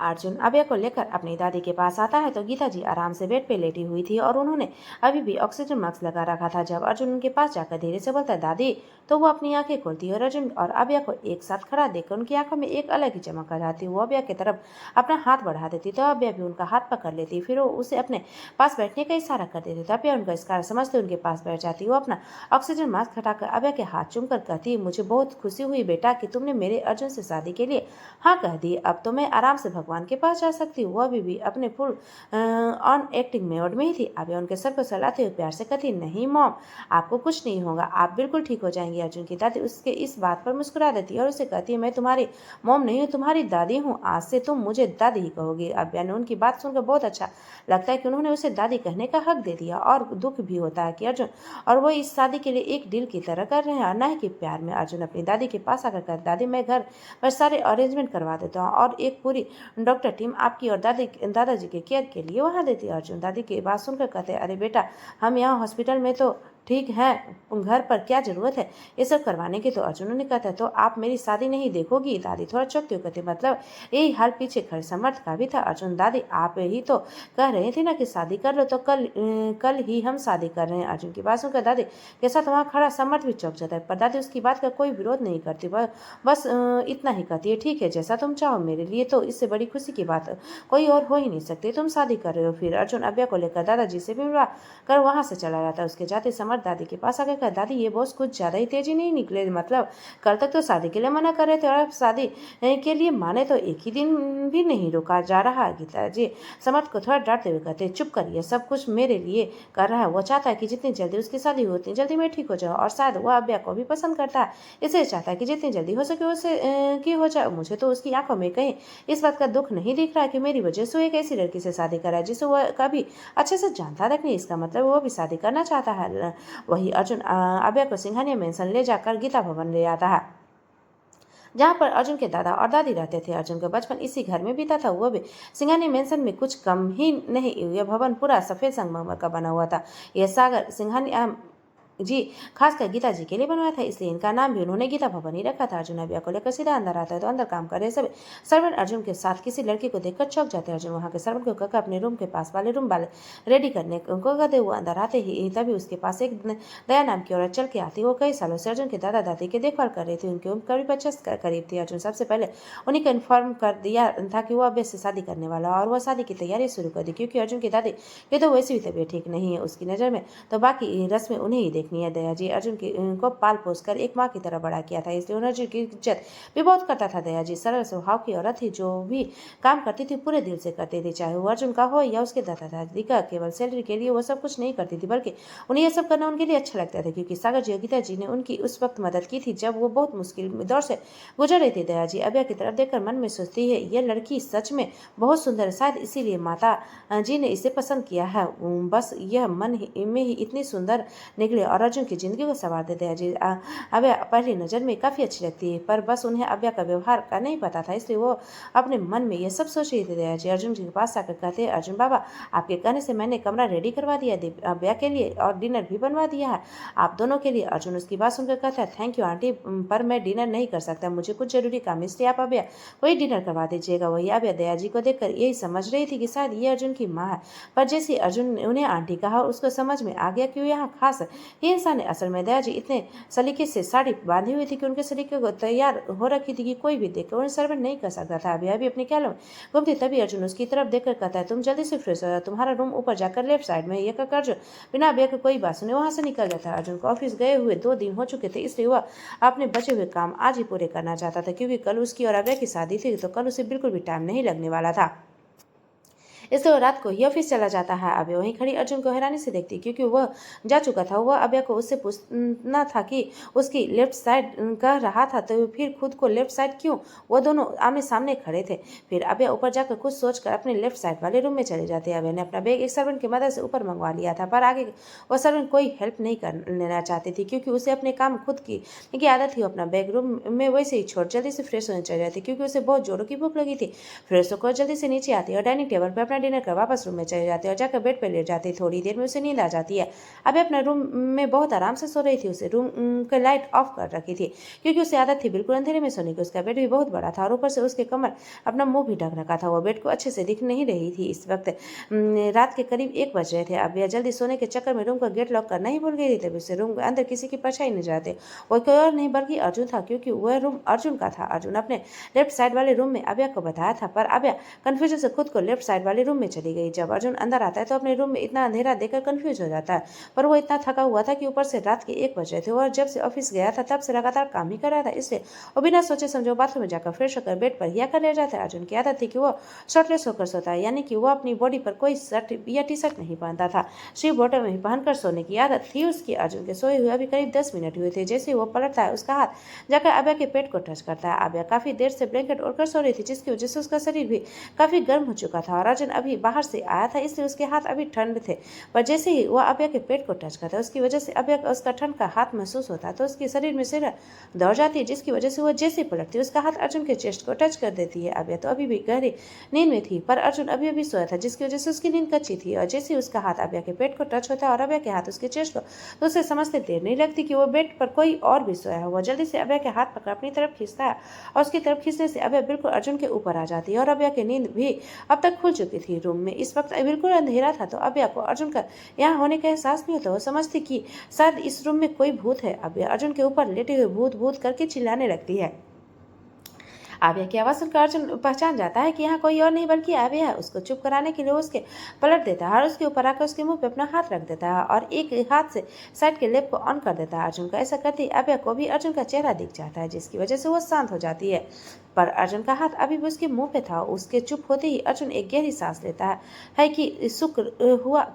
अर्जुन अभय को लेकर अपनी दादी के पास आता है तो गीता जी आराम से बेड पे लेटी हुई थी और उन्होंने अभी भी ऑक्सीजन मास्क लगा रखा था। जब अर्जुन उनके पास जाकर धीरे से बोलता है दादी, तो वो अपनी आंखें खोलती है और अर्जुन और अभय को एक साथ खड़ा देखकर उनकी आंखों में एक अलग ही चमक आ जाती। वो अभय की तरफ अपना हाथ बढ़ा देती तो अभय भी उनका हाथ पकड़ लेती। फिर वो उसे अपने पास बैठने का इशारा कर देती तो अभय उनका इशारा समझते उनके पास बैठ जाती। वो अपना ऑक्सीजन मास्क हटाकर अभय के हाथ चूमकर कहती, मुझे बहुत खुशी हुई बेटा कि तुमने मेरे अर्जुन से शादी के लिए हाँ कह दी। अब तो मैं आराम से भगवान के पास जा सकती हूँ। वो अभी भी अपने फुल ऑन एक्टिंग मोड में ही थी। अभी उनके सर को सहलाते हुए प्यार से कहती, नहीं मॉम, आपको कुछ नहीं होगा, आप बिल्कुल ठीक हो जाएंगी। अर्जुन की दादी उसके इस बात पर मुस्कुरा देती है और उसे कहती है, मैं तुम्हारी मॉम नहीं हूँ, तुम्हारी दादी हूँ, आज से तुम मुझे दादी ही कहोगी। अभ्या ने उनकी बात सुनकर बहुत अच्छा लगता है कि उन्होंने उसे दादी कहने का हक दे दिया और दुख भी होता है कि अर्जुन और वो इस शादी के लिए एक डील की तरह कर रहे हैं और न ही कि प्यार में। अर्जुन अपनी दादी के पास आकर कहता, दादी मैं घर पर सारे अरेंजमेंट करवा देता हूँ और एक पूरी डॉक्टर टीम आपकी और दादाजी के केयर के लिए वहाँ देती है। अर्जुन दादी की बात सुनकर कहते, अरे बेटा, हम यहाँ हॉस्पिटल में तो ठीक है, घर पर क्या जरूरत है ये सब करवाने की। तो अर्जुन ने कहा, तो आप मेरी शादी नहीं देखोगी? दादी थोड़ा चौंकती हुई कहती, मतलब यही हाल पीछे खड़े समर्थ का भी था। अर्जुन दादी, आप ही तो कह रहे थे ना कि शादी कर लो, तो कल ही हम शादी कर रहे हैं। अर्जुन की बात सुनकर दादी के साथ वहाँ खड़ा समर्थ भी चौंक जाता है, पर दादी उसकी बात का कोई विरोध नहीं करती, बस इतना ही कहती है, ठीक है, जैसा तुम चाहो, मेरे लिए तो इससे बड़ी खुशी की बात कोई और हो ही नहीं सकती, तुम शादी कर रहे हो। फिर अर्जुन अभ्या को लेकर दादाजी से मिलवा कर वहां से चला जाता है। उसके जाते समर्थ दादी के पास आकर कहा, दादी ये बॉस कुछ ज्यादा ही तेजी नहीं निकले, मतलब कल तक तो शादी के लिए मना कर रहे थे और अब शादी के लिए माने तो एक ही दिन भी नहीं रुका जा रहा। गीता जी समर्थ को थोड़ा डांटते हुए कहते, चुप करिए, सब कुछ मेरे लिए कर रहा है, वो चाहता है कि जितनी जल्दी उसकी शादी हो उतनी जल्दी मैं ठीक हो जाऊँ और शायद वह अभ्या को भी पसंद करता है, इसलिए चाहता है कि जितनी जल्दी हो सके उसे की हो जाए। मुझे तो उसकी आंखों में कहीं इस बात का दुख नहीं दिख रहा है कि मेरी वजह से वो एक ऐसी लड़की से शादी करा जिसे वह कभी अच्छे से जानता तक नहीं। इसका मतलब वो भी शादी करना चाहता है। वही अर्जुन अभय को सिंघानिया मेंशन ले जाकर गीता भवन ले आता है जहाँ पर अर्जुन के दादा और दादी रहते थे। अर्जुन का बचपन इसी घर में बीता था। वो भी सिंघानी मेंशन में कुछ कम ही नहीं। यह भवन पूरा सफेद संगमरमर का बना हुआ था। यह सागर सिंघानी जी खासकर गीता जी के लिए बनवाया था, इसलिए इनका नाम भी उन्होंने गीता भवन ही रखा था। अर्जुन अभ्या को लेकर सीधा अंदर आता है तो अंदर काम कर रहे सभी सर्वेंट अर्जुन के साथ किसी लड़की को देखकर चौंक जाते हैं। अर्जुन वहाँ के सर्वेंट को कहकर अपने रूम के पास वाले रूम वाले रेडी करने को कहते हुए अंदर आते ही तभी उसके पास एक दया नाम की औरत चल के आती। वो कई सालों से अर्जुन के दादा दादी की देखभाल कर रही थी। उनकी उम्र करीब 50 करीब थी। अर्जुन सबसे पहले उन्हीं को इन्फॉर्म कर दिया था कि वो अभ्या से शादी करने वाला और वह शादी की तैयारी शुरू कर दी, क्योंकि अर्जुन की दादी की तो वैसी भी तबीयत ठीक नहीं है उसकी नज़र में, तो बाकी रस्में उन्हें ही देखनी है। दया जी अर्जुन को पाल पोस कर एक माँ की तरह बड़ा किया था, इसलिए अर्जुन की इज्जत भी बहुत करता था। दया जी सरल स्वभाव की औरत थी, जो भी काम करती थी पूरे दिल से करती थी, चाहे वो अर्जुन का हो या उसके दादा दादी का। केवल सैलरी के लिए वो सब कुछ नहीं करती थी, बल्कि उन्हें यह सब करना उनके लिए अच्छा लगता था, क्योंकि सागर जी और गीता जी ने उनकी उस वक्त मदद की थी जब वो बहुत मुश्किल दौर से गुजर रही थी। दया जी अभ्या की तरफ देखकर मन में सोचती है, यह लड़की सच में बहुत सुंदर है, शायद इसीलिए माता जी ने इसे पसंद किया है, बस यह मन में ही इतनी सुंदर निकले और अर्जुन की जिंदगी को संवार देते हैं। जी अभ्या पहली नज़र में काफ़ी अच्छी लगती है, पर बस उन्हें अभ्या का व्यवहार का नहीं पता था, इसलिए वो अपने मन में ये सब सोच रही थी। जी अर्जुन जी के पास आकर कहते हैं, अर्जुन बाबा, आपके कहने से मैंने कमरा रेडी करवा दिया अभ्या के लिए और डिनर भी बनवा दिया है आप दोनों के लिए। अर्जुन उसकी बात सुनकर कहता है, थैंक यू आंटी, पर मैं डिनर नहीं कर सकता, मुझे कुछ जरूरी काम, इसलिए आप अभ्या वही डिनर करवा दीजिएगा। वही अभ्या दया जी को देखकर यही समझ रही थी कि शायद ये अर्जुन की माँ है, पर जैसे अर्जुन ने उन्हें आंटी कहा उसको समझ में आ गया कि यहाँ खास ये इंसान है। असल में दया जी इतने सलीके से साड़ी बांधी हुई थी कि उनके सलीके को तैयार हो रखी थी कि कोई भी देखकर उन्हें सर्वेंट नहीं कर सकता था। अभी अपने ख्यालों में घूमती तभी अर्जुन उसकी तरफ देखकर कहता है, तुम जल्दी से फ्रेश हो जाओ, तुम्हारा रूम ऊपर जाकर लेफ्ट साइड में। ये कहकर अर्जुन बिना अभ्या के कोई बात सुने वहां से निकल जाता है। अर्जुन को ऑफिस गए हुए 2 दिन हो चुके थे, इसलिए वह अपने बचे हुए काम आज ही पूरे करना चाहता था, क्योंकि कल उसकी और अभ्या की शादी थी, तो कल उसे बिल्कुल भी टाइम नहीं लगने वाला था, इसलिए वो रात को ही ऑफिस चला जाता है। अभ्या वहीं खड़ी अर्जुन को हैरानी से देखती, क्योंकि वह जा चुका था। वह अभ्या को उससे पूछना था कि उसकी लेफ्ट साइड कह रहा था, तो फिर खुद को लेफ्ट साइड क्यों? वो दोनों आमने सामने खड़े थे। फिर अभ्या ऊपर जाकर कुछ सोचकर अपने लेफ्ट साइड वाले रूम में चले जाते। अभ्या ने अपना बैग एक सर्वेंट की मदद से ऊपर मंगवा लिया था, पर आगे वह सर्वेंट कोई हेल्प नहीं कर लेना चाहती थी, क्योंकि उसे अपने काम खुद की आदत थी। अपना बैग रूम में वैसे ही छोड़ जल्दी से फ्रेश होने चले जाती, क्योंकि उसे बहुत जोरों की भूख लगी थी। फ्रेश होकर जल्दी से नीचे आती और डाइनिंग टेबल पर अपना अपना डिनर कर वापस रूम में चले जाती है और जाकर बेड पर लेट जाती है। थोड़ी देर में उसे नींद आ जाती है। अभी अपने रूम में बहुत आराम से सो रही थी। उसे रूम की लाइट ऑफ कर रखी थी क्योंकि उसे आदत थी बिल्कुल अंधेरे में सोने की। उसका बेड भी बहुत बड़ा था और ऊपर से उसके कमर अपना मुंह भी ढक रखा था। वो बेड को अच्छे से दिख नहीं रही थी। इस वक्त रात के करीब 1 बज रहे थे। अब यह जल्दी सोने के चक्कर में रूम का गेट लॉक करना ही भूल गई थी। तभी उसे रूम के अंदर किसी की परछाई नजर आती। वो कोई और नहीं बल्कि अर्जुन था, क्योंकि वह रूम अर्जुन का था। अर्जुन अपने लेफ्ट साइड वाले रूम में अभ्या को बताया था, पर अभ्या कंफ्यूजन से खुद को लेफ्ट साइड वाले रूम में चली गई। जब अर्जुन अंदर आता है तो अपने रूम में इतना अंधेरा देखकर कंफ्यूज हो जाता है, पर वो इतना थका हुआ था कि ऊपर से रात के 1 बज रहे थे और जब से ऑफिस गया था तब से लगातार काम ही कर रहा था। इसलिए वो बिना सोचे समझे बाथरूम में जाकर फ्रेश होकर बेड पर ही आकर लेट जाता है। अर्जुन की आदत थी कि वो शर्टलेस होकर सोता है, यानी कि वो अपनी बॉडी पर कोई शर्ट या टी शर्ट नहीं पहनता था। सिर्फ बॉटम ही पहनकर सोने की आदत थी उसकी। अर्जुन के सोए हुए अभी करीब 10 मिनट हुए थे। जैसे वो पलटता है उसका हाथ जाकर अभ्या के पेट को टच करता है। अभ्या काफी देर से ब्लैंकेट ओढ़कर सो रही थी, जिसकी वजह से उसका शरीर भी काफी गर्म हो चुका था और अर्जुन अभी बाहर से आया था, इसलिए उसके हाथ अभी ठंड थे। पर जैसे ही वह अभ्या के पेट को टच करता, उसकी वजह से अभ्या का उसका ठंड का हाथ महसूस होता तो उसके शरीर में सिर दौड़ जाती है, जिसकी वजह से वह जैसे पलटती उसका हाथ अर्जुन के चेस्ट को टच कर देती है। अभ्या तो अभी भी गहरी नींद में थी, पर अर्जुन अभी अभी सोया था, जिसकी वजह से उसकी नींद कच्ची थी। और जैसे ही उसका हाथ अभ्या के पेट को टच होता है और अभ्या के हाथ उसके चेस्ट को, तो उसे समझते देर नहीं लगती कि वो बेड पर कोई और भी सोया है। वो जल्दी से अभ्या के हाथ पकड़ अपनी तरफ खींचता है और उसकी तरफ खींचने से अभ्या बिल्कुल अर्जुन के ऊपर आ जाती है और अभ्या की नींद भी अब तक खुल चुकी थी। रूम में इस वक्त बिल्कुल अंधेरा था, तो अभ्या को अर्जुन का यहाँ होने का एहसास नहीं होता। वो समझती कि शायद इस रूम में कोई भूत है। अभ्या अर्जुन के ऊपर लेटे हुए भूत भूत करके चिल्लाने लगती है। आभ्या की आवाज सुनकर अर्जुन पहचान जाता है कि यहाँ कोई और नहीं बल्कि आभ्या है। उसको चुप कराने के लिए उसके पलट देता है और उसके ऊपर आकर उसके मुंह पे अपना हाथ रख देता है और एक हाथ से साइड के लेप को ऑन कर देता है अर्जुन का। ऐसा करते ही आभ्या को भी अर्जुन का चेहरा दिख जाता है, जिसकी वजह से वो शांत हो जाती है। पर अर्जुन का हाथ अभी भी उसके मुंह पे था। उसके चुप होते ही अर्जुन एक गहरी सांस लेता है कि शुक्र हुआ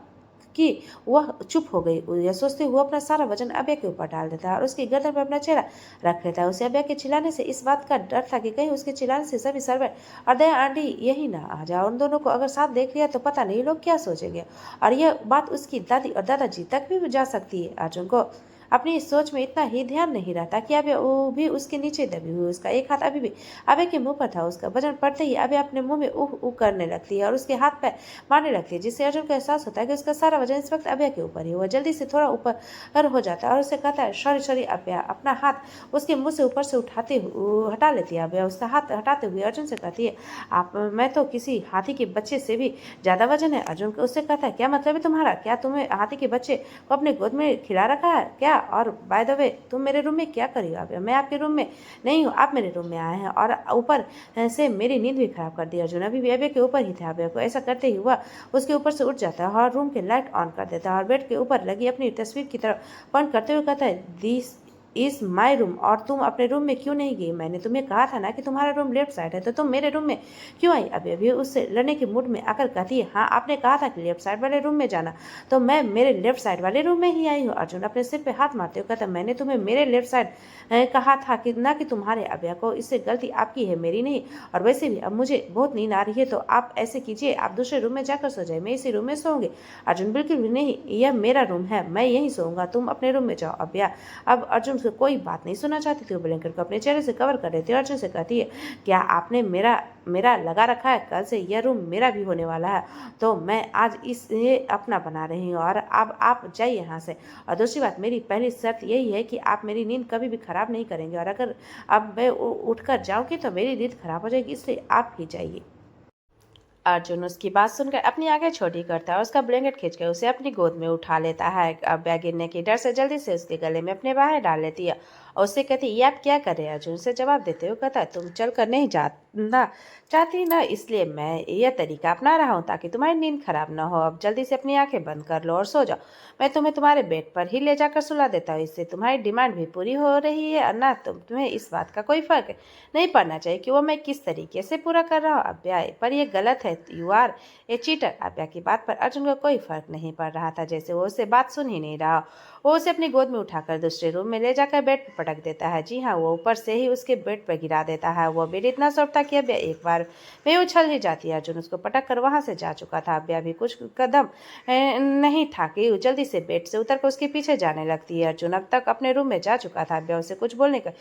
कि वह चुप हो गई। यह सोचते हुए अपना सारा वजन अभ्या के ऊपर डाल देता है और उसकी गर्दन पर अपना चेहरा रख लेता है। उसे अभ्या के चिल्लाने से इस बात का डर था कि कहीं उसके चिल्लाने से सभी सर्वेंट और दया आंटी यही ना आ जाए। उन दोनों को अगर साथ देख लिया तो पता नहीं लोग क्या सोचेंगे, और यह बात उसकी दादी और दादाजी तक भी जा सकती है। अर्जुन को अपनी इस सोच में इतना ही ध्यान नहीं रहता कि अभ्या वो भी उसके नीचे दबी हुई। उसका एक हाथ अभी भी अभ्या के मुंह पर था। उसका वजन पड़ते ही अभ्या अपने मुंह में उह उह करने लगती है और उसके हाथ पैर मारने लगती है, जिससे अर्जुन को एहसास होता है कि उसका सारा वजन इस वक्त अभ्या के ऊपर ही। वह जल्दी से थोड़ा ऊपर हो जाता है और उसे कहता है, सॉरी सॉरी अभ्या। अपना हाथ उसके मुंह से ऊपर से हटा लेती है अभ्या। उसका हाथ हटाते हुए अर्जुन से कहती है, आप मैं तो किसी हाथी के बच्चे से भी ज्यादा वजन है। अर्जुन को उससे कहता है, क्या मतलब है तुम्हारा? क्या तुम्हें हाथी के बच्चे को अपने गोद में खिला रखा है क्या? और बाय द वे तुम मेरे रूम में क्या करी हो अभ्या? मैं आपके रूम में नहीं हूँ, आप मेरे रूम में आए हैं और ऊपर से मेरी नींद भी खराब कर दी। अर्जुन अभी भी अभ्या के ऊपर ही था। अभ्या को ऐसा करते ही वह उसके ऊपर से उठ जाता है और रूम के लाइट ऑन कर देता है और बेड के ऊपर लगी अपनी तस्वीर की तरफ पॉइंट करते हुए कहता है, दिस इज माई रूम, और तुम अपने रूम में क्यों नहीं गई? मैंने तुम्हें कहा था ना कि तुम्हारा रूम लेफ्ट साइड है, तो तुम मेरे रूम में क्यों आई? अभी उससे लड़ने के मूड में आकर कहती है, हाँ आपने कहा था कि लेफ्ट साइड वाले रूम में जाना, तो मैं मेरे लेफ्ट साइड वाले रूम में ही आई हूँ। अर्जुन अपने सिर पे हाथ मारते हुए कहता, मैंने तुम्हें मेरे लेफ्ट साइड कहा था कि ना कि तुम्हारे। अभ्या को इससे गलती आपकी है, मेरी नहीं। और वैसे भी अब मुझे बहुत नींद आ रही है, तो आप ऐसे कीजिए, आप दूसरे रूम में जाकर सो जाए, मैं इसी रूम में सोऊंगी। अर्जुन बिल्कुल भी नहीं, यह मेरा रूम है, मैं यहीं सोऊंगा, तुम अपने रूम में जाओ। अभ्या अब अर्जुन से कोई बात नहीं सुनना चाहती थी। वो ब्लैंकेट को अपने चेहरे से कवर कर देती है। अर्जुन से कहती है, क्या आपने मेरा लगा रखा है? कल से यह रूम मेरा भी होने वाला है, तो मैं आज इसे अपना बना रही हूँ, और अब आप जाइए यहाँ से। और दूसरी बात, मेरी पहली शर्त यही है कि आप मेरी नींद कभी भी खराब नहीं करेंगे, और अगर अब मैं उठकर जाऊँगी तो मेरी नींद खराब हो जाएगी, इसलिए आप ही जाइए। अर्जुन उसकी बात सुनकर अपनी आंखें छोटी करता है और उसका ब्लैंकेट खींचकर उसे अपनी गोद में उठा लेता है। अभ्या गिरने के डर से जल्दी से उसके गले में अपने बाहें डाल लेती है और उससे कहती, ये आप क्या कर रहे हैं? अर्जुन से जवाब देते हुए कहता है, तुम चल कर नहीं जाना चाहती ना, इसलिए मैं यह तरीका अपना रहा हूँ ताकि तुम्हारी नींद खराब ना हो। अब जल्दी से अपनी आंखें बंद कर लो और सो जाओ। मैं तुम्हें तुम्हारे बेड पर ही ले जाकर सुला देता हूँ, इससे तुम्हारी डिमांड भी पूरी हो रही है, और ना तुम्हें इस बात का कोई फर्क नहीं पड़ना चाहिए कि वो मैं किस तरीके से पूरा कर रहा हूँ। अभ्या पर यह गलत है, यू आर ए चीटर। अभ्या की बात पर अर्जुन को कोई फर्क नहीं पड़ रहा था, जैसे वो उससे बात सुन ही नहीं रहा। वो उसे अपनी गोद में उठाकर दूसरे रूम में ले जाकर बेड पर पटक देता है। जी हाँ, वो ऊपर से ही उसके बेड पर गिरा देता है। वो बेड इतना सॉफ्ट था कि अभ्या एक बार में उछल ही जाती है। अर्जुन उसको पटक कर वहां से जा चुका था। अभ्या भी कुछ कदम नहीं था कि जल्दी से बेड से उतर कर उसके पीछे जाने लगती है। अर्जुन अब तक अपने रूम में जा चुका था। अभ्या उसे कुछ बोलने का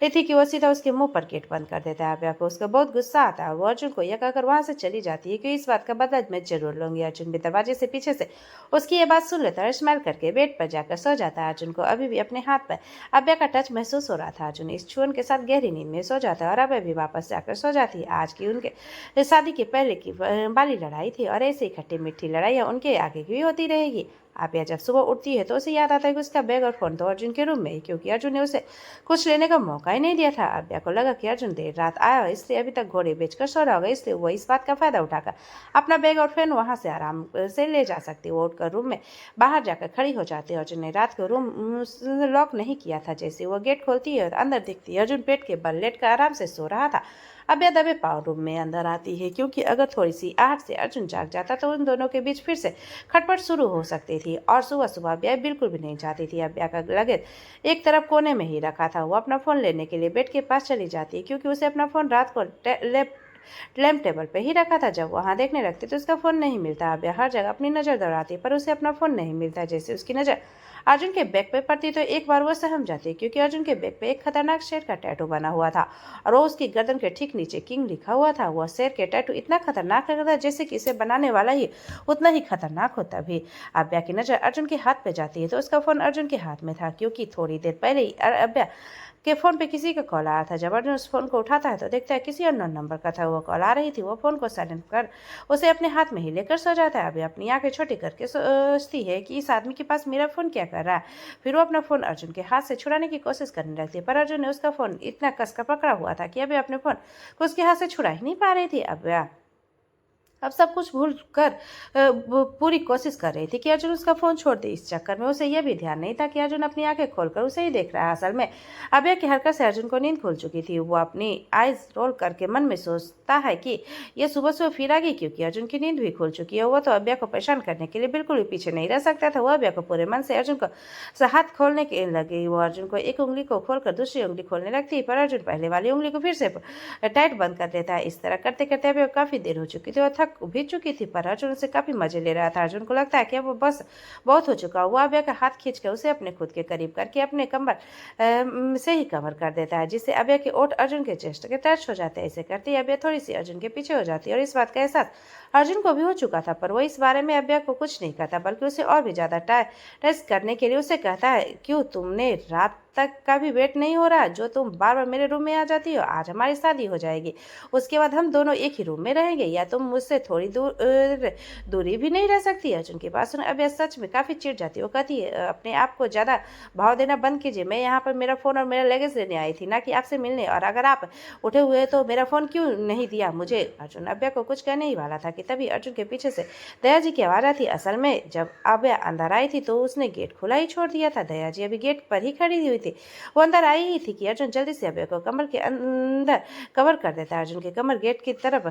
थी कि वो सीधा उसके मुंह पर गेट बंद कर देता है। अभ्या को उसका बहुत गुस्सा आता है। वो अर्जुन को यह कहकर वहां से चली जाती है कि इस बात का बदला मैं जरूर लूंगी। अर्जुन भी दरवाजे से पीछे से उसकी ये बात सुन लेता है, स्माइल करके बेड पर जाकर सो जाता है। अर्जुन को अभी भी अपने हाथ पर अभ्या का टच महसूस हो रहा था। अर्जुन इस छुअन के साथ गहरी नींद में सो जाता है और अभ्या भी वापस जाकर सो जाती है। आज की उनके शादी के पहले की वाली लड़ाई थी और ऐसे ही खट्टी मीठी लड़ाइयाँ उनके आगे की भी होती रहेगी। आभ्या जब सुबह उठती है तो उसे याद आता है कि उसका बैग और फोन तो अर्जुन के रूम में ही, क्योंकि अर्जुन ने उसे कुछ लेने का मौका ही नहीं दिया था। आभ्या को लगा कि अर्जुन देर रात आया इसलिए अभी तक घोड़े बेचकर सो रहा होगा, इसलिए वो इस बात का फायदा उठाकर अपना बैग और फोन वहां से आराम से ले जा सकती। वो उठकर रूम में बाहर जाकर खड़ी हो जाती है। अर्जुन ने रात को रूम लॉक नहीं किया था। जैसे वो गेट खोलती है और अंदर दिखती है अर्जुन पेट के बल लेटकर आराम से सो रहा था। अभ्या दबे पाँव रूम में अंदर आती है, क्योंकि अगर थोड़ी सी आहट से अर्जुन जाग जाता तो उन दोनों के बीच फिर से खटपट शुरू हो सकती थी। और सुबह सुबह अभ्या बिल्कुल भी नहीं चाहती थी। अभ्या का लगेज एक तरफ कोने में ही रखा था। वो अपना फोन लेने के लिए बेड के पास चली जाती है, क्योंकि उसे अपना फोन रात को लैम्प टेबल पे ही रखा था। जब वहां देखने लगती तो उसका फोन नहीं मिलता। अभ्या हर जगह अपनी नजर दौड़ाती पर उसे अपना फोन नहीं मिलता। जैसे उसकी नजर अर्जुन के बैग पे पड़ती तो एक बार वो सहम जाती, क्योंकि अर्जुन के बैग पे एक खतरनाक शेर का टैटू बना हुआ था और वो उसकी गर्दन के ठीक नीचे किंग लिखा हुआ था। वह शेर के टैटू इतना खतरनाक लग रहा था जैसे कि इसे बनाने वाला ही उतना ही खतरनाक होता भी। अभ्या की नजर अर्जुन के हाथ पे जाती है तो उसका फोन अर्जुन के हाथ में था, क्योंकि थोड़ी देर पहले ही अभ्या के फोन पे किसी का कॉल आया था। जब अर्जुन उस फोन को उठाता है तो देखता है किसी अननोन नंबर का था। वो कॉल आ रही थी। वो फोन को साइलेंट कर उसे अपने हाथ में ही लेकर सो जाता है। अभी अपनी आंखें छोटी करके सोचती है कि इस आदमी के पास मेरा फोन क्या कर रहा है। फिर वो अपना फोन अर्जुन के हाथ से छुड़ाने की कोशिश करने लगती है, पर अर्जुन ने उसका फोन इतना कसकर पकड़ा हुआ था कि अभी अपने फोन को उसके हाथ से छुड़ा ही नहीं पा रही थी। अब सब कुछ भूल कर पूरी कोशिश कर रही थी कि अर्जुन उसका फोन छोड़ दे। इस चक्कर में उसे यह भी ध्यान नहीं था कि अर्जुन अपनी आंखें खोलकर उसे ही देख रहा है। असल में अभ्या की हरकत से अर्जुन को नींद खुल चुकी थी। वो अपनी आइज रोल करके मन में सोचता है कि यह सुबह सुबह फिर आ गई, क्योंकि अर्जुन की नींद भी खुल चुकी है। वो तो अभ्या को परेशान करने के लिए बिल्कुल भी पीछे नहीं रह सकता था। वह अभ्या को पूरे मन से अर्जुन को हाथ खोलने के लगी। वो अर्जुन को एक उंगली को खोलकर दूसरी उंगली खोलने लगती है, पर अर्जुन पहले वाली उंगली को फिर से टाइट बंद कर देता है। इस तरह करते करते अभ्या काफी देर हो चुकी थी और थक भी चुकी थी, पर अर्जुन उसे काफी मजे ले रहा था। अर्जुन को लगता है कि अब वो बस बहुत हो चुका। वो अभ्या का हाथ खींचकर उसे अपने खुद के करीब करके अपने कमर से ही कवर कर देता है, जिससे अभ्या के ओठ अर्जुन के चेस्ट के टच हो जाते हैं। ऐसे करती अभ्या थोड़ी सी अर्जुन के पीछे हो जाती है और इस बात का एहसास अर्जुन को भी हो चुका था, पर वो इस बारे में अभ्या को कुछ नहीं कहता, बल्कि उसे और भी ज्यादा टेस्ट करने के लिए उसे कहता है, क्यों तुमने रात तक का भी वेट नहीं हो रहा जो तुम बार बार मेरे रूम में आ जाती हो? आज हमारी शादी हो जाएगी, उसके बाद हम दोनों एक ही रूम में रहेंगे, या तुम मुझसे थोड़ी दूरी भी नहीं रह सकती? अर्जुन की बात सुन अभ्या सच में काफी चिढ़ जाती है। वो कहती है, अपने आप को ज्यादा भाव देना बंद कीजिए। मैं यहाँ पर मेरा फोन और मेरा लगेज लेने आई थी, ना कि आपसे मिलने, और अगर आप उठे हुए तो मेरा फोन क्यों नहीं दिया मुझे? अर्जुन अभ्या को कुछ कहने ही वाला था कि तभी अर्जुन के पीछे से दया जी की आवाज आती। असल में जब अभ्या अंदर आई थी तो उसने गेट खुला ही छोड़ दिया था। दया जी अभी गेट पर ही खड़ी हुई थी। वो अंदर आई ही थी कि अर्जुन जल्दी से अभ्या को कमर के अंदर कवर कर देता है। अर्जुन की कमर गेट की तरफ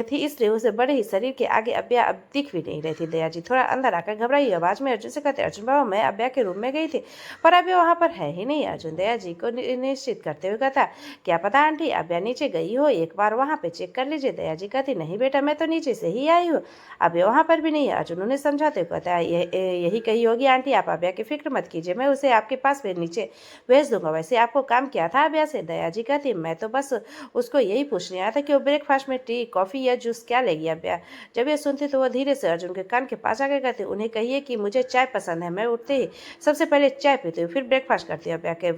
थी, इसलिए उसे बड़े ही शरीर के आगे अभ्या अब दिख भी नहीं रही थी। दया जी थोड़ा अंदर आकर घबराई आवाज में अर्जुन से कहते, अर्जुन बाबा मैं अभ्या के रूम में गई थी पर अभ्या वहां पर है ही नहीं। अर्जुन दया जी को निश्चित करते हुए कहता, क्या पता आंटी अभ्या नीचे गई हो, एक बार वहां पे चेक कर लीजिए। दया जी कहती, नहीं बेटा मैं तो नीचे से ही आई हूँ, अभ्या वहां पर भी नहीं है। अर्जुन उन्हें समझाते हुए कहता है, यही कही होगी आंटी, आप अभ्या की फिक्र मत कीजिए, मैं उसे आपके पास फिर नीचे भेज दूंगा। वैसे आपको काम क्या था अभ्या से? दया जी कहती, मैं तो बस उसको यही पूछने आया था कि वो ब्रेकफास्ट में टी कॉफी या जूस क्या लेगी। अभ्या जब ये सुनती तो वो धीरे से अर्जुन के कान के पास आके कहती, उन्हें कहिए कि मुझे चाय पसंद है, मैं उठते ही सबसे पहले चाय पीती हूँ फिर ब्रेकफास्ट करती हूँ। अभ्या के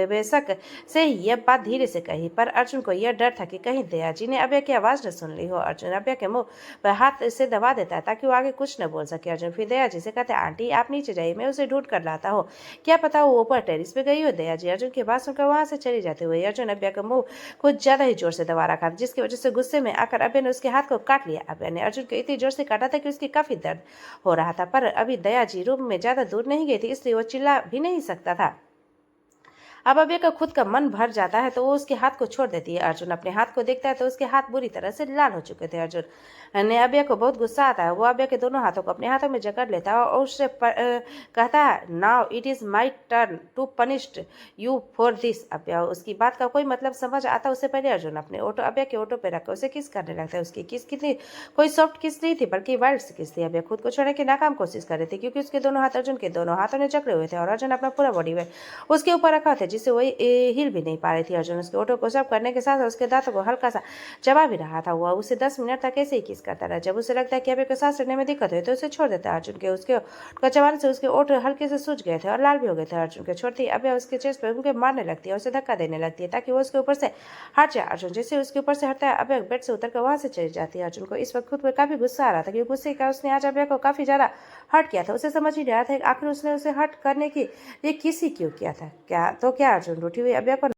बेशक से यह बात धीरे से कही, पर अर्जुन को यह डर था कि कहीं दया जी ने अभ्या की आवाज न सुन ली हो। अर्जुन अभ्या के मुंह पर हाथ से दबा देता है ताकि वो आगे कुछ न बोल सके। अर्जुन फिर दया जी से कहते, आंटी आप नीचे जाइए, मैं उसे ढूंढ कर लाता हूँ, क्या पता वो ऊपर टेरिस पे गई हो। दया जी अर्जुन की बात सुनकर वहां से चली जाती हुई अर्जुन अभ्या का मुंह कुछ ज्यादा ही जोर से दबा रखा था, जिसकी वजह से गुस्से में आकर अभ्या ने उसके हाथ को काट लिया। अभ्या ने अर्जुन को इतनी जोर से काटा था कि उसकी काफी दर्द हो रहा था, पर अभी दया जी रूम में ज्यादा दूर नहीं गई थी, इसलिए वो चिल्ला भी नहीं सकता था। अब अभय का खुद का मन भर जाता है तो वो उसके हाथ को छोड़ देती है। अर्जुन अपने हाथ को देखता है तो उसके हाथ बुरी तरह से लाल हो चुके थे। अर्जुन ने अभय को बहुत गुस्सा आता है। वो अभय के दोनों हाथों को अपने हाथों में जकड़ लेता है और उससे कहता है, now it is my turn to punished you for this. Abhay उसकी बात का कोई मतलब समझ आता उससे पहले अर्जुन अपने अभय के ओठों पे रखकर उसे किस करने लगता है। उसकी किस कितनी कोई सॉफ्ट किस नहीं थी बल्कि वाइल्ड किस थी। अभय खुद को छोड़ने की नाकाम कोशिश कर रही थी क्योंकि उसके दोनों हाथ अर्जुन के दोनों हाथों ने जकड़े हुए थे और अर्जुन अपना पूरा बॉडी वेट उसके ऊपर रखा था जिससे वो हिल भी नहीं पा रही थी। अर्जुन उसके ओठों को सब करने के साथ उसके दांतों को हल्का सा चबा भी रहा था। वह उसे 10 मिनट तक ऐसे ही किस करता रहा। जब उसे लगता है कि अभय को सांस लेने में दिक्कत हुई तो उसे छोड़ देता है। अर्जुन के उसके चबाने से उसके ओठ हल्के से सूज गए थे और लाल भी हो गए थे। अर्जुन के छोड़ती अभय उसके चेस्ट पर उनके मारने लगती है और उसे धक्का देने लगती है ताकि वो उसके ऊपर से हट जाए। अर्जुन जैसे उसके ऊपर से हटता है अभय बेड से उतरकर वहां से चली जाती है। अर्जुन को इस वक्त खुद पर काफी गुस्सा आ रहा था क्योंकि गुस्से का उसने आज अभय को काफी ज्यादा हर्ट किया था। उसे समझ ही नहीं रहा था आखिर उसने उसे हर्ट करने की ये किसी क्यों किया था। क्या अर्जुन रूठी हुई अभय को